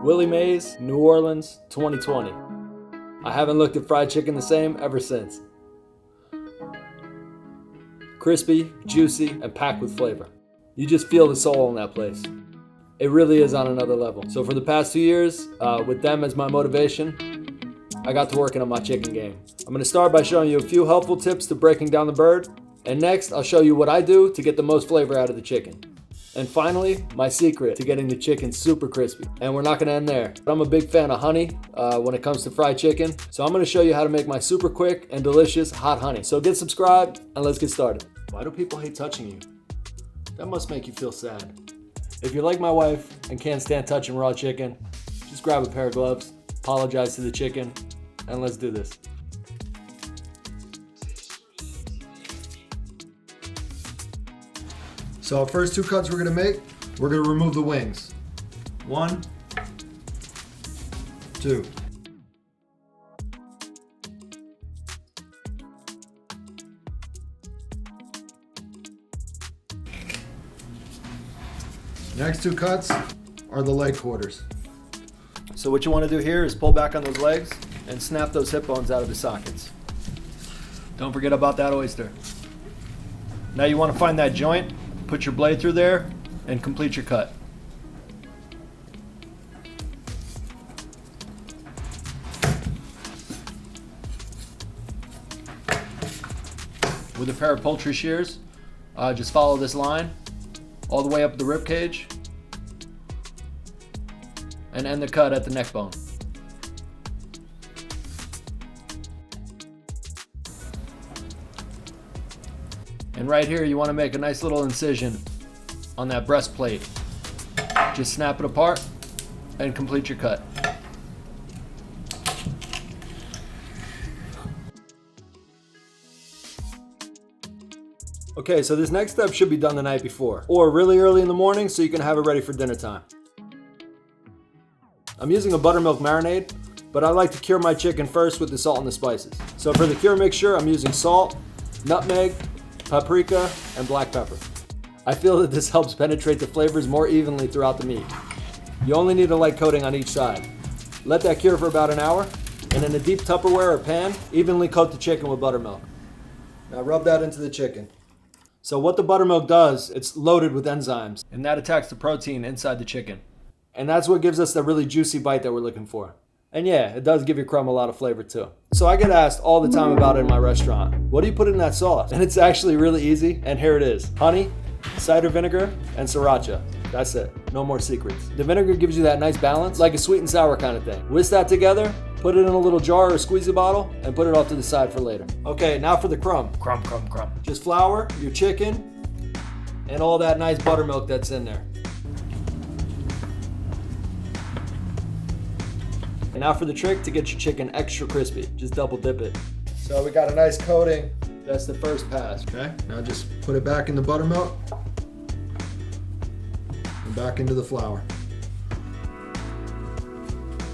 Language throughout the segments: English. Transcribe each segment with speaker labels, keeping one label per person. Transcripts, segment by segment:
Speaker 1: Willie Mays, New Orleans, 2020. I haven't looked at fried chicken the same ever since. Crispy, juicy, and packed with flavor. You just feel the soul in that place. It really is on another level. So for the past 2 years, with them as my motivation, I got to working on my chicken game. I'm gonna start by showing you a few helpful tips to breaking down the bird, and next I'll show you what I do to get the most flavor out of the chicken. And finally, my secret to getting the chicken super crispy. And we're not gonna end there. I'm a big fan of honey when it comes to fried chicken, so I'm gonna show you how to make my super quick and delicious hot honey. So get subscribed and let's get started. Why do people hate touching you? That must make you feel sad. If you're like my wife and can't stand touching raw chicken, just grab a pair of gloves, apologize to the chicken, and let's do this. So our first 2 cuts we're gonna make, we're gonna remove the wings. 1, 2. Next 2 cuts are the leg quarters. So what you want to do here is pull back on those legs and snap those hip bones out of the sockets. Don't forget about that oyster. Now you want to find that joint, put your blade through there, and complete your cut. With a pair of poultry shears, just follow this line all the way up the rib cage and end the cut at the neck bone. And right here you want to make a nice little incision on that breastplate. Just snap it apart and complete your cut. Okay, so this next step should be done the night before, or really early in the morning so you can have it ready for dinner time. I'm using a buttermilk marinade, but I like to cure my chicken first with the salt and the spices. So for the cure mixture, I'm using salt, nutmeg, paprika, and black pepper. I feel that this helps penetrate the flavors more evenly throughout the meat. You only need a light coating on each side. Let that cure for about an hour, and in a deep Tupperware or pan, evenly coat the chicken with buttermilk. Now rub that into the chicken. So what the buttermilk does, it's loaded with enzymes, and that attacks the protein inside the chicken. And that's what gives us that really juicy bite that we're looking for. And yeah, it does give your crumb a lot of flavor too. So I get asked all the time about it in my restaurant. What do you put in that sauce? And it's actually really easy, and here it is. Honey, cider vinegar, and Sriracha. That's it, no more secrets. The vinegar gives you that nice balance, like a sweet and sour kind of thing. Whisk that together, put it in a little jar or squeezy bottle, and put it off to the side for later. Okay, now for the crumb. Crumb. Just flour, your chicken, and all that nice buttermilk that's in there. And now for the trick to get your chicken extra crispy. Just double dip it. So we got a nice coating. That's the first pass. Okay, now just put it back in the buttermilk and back into the flour.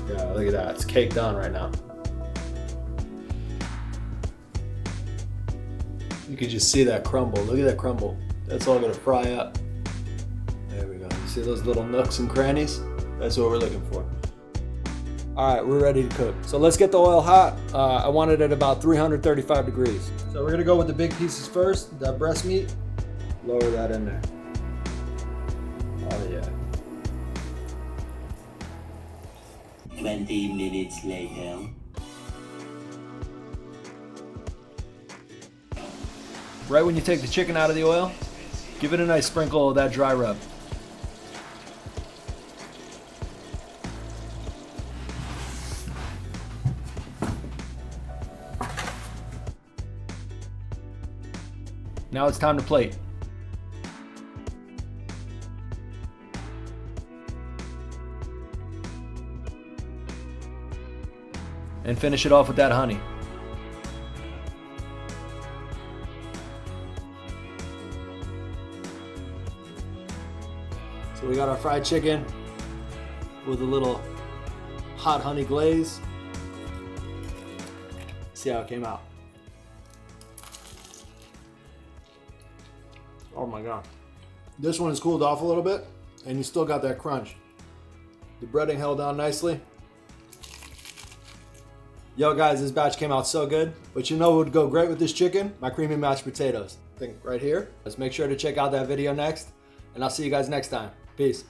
Speaker 1: Yeah, look at that. It's caked on right now. You can just see that crumble. Look at that crumble. That's all gonna fry up. There we go. You see those little nooks and crannies? That's what we're looking for. All right, we're ready to cook. So let's get the oil hot. I want it at about 335 degrees. So we're gonna go with the big pieces first, that breast meat. Lower that in there. Oh yeah.
Speaker 2: 20 minutes later.
Speaker 1: Right when you take the chicken out of the oil, give it a nice sprinkle of that dry rub. Now it's time to plate. And finish it off with that honey. So we got our fried chicken with a little hot honey glaze. See how it came out. Oh my God. This one is cooled off a little bit and you still got that crunch. The breading held on nicely. Yo guys, this batch came out so good. But you know what would go great with this chicken? My creamy mashed potatoes. I think right here. Let's make sure to check out that video next. And I'll see you guys next time. Peace.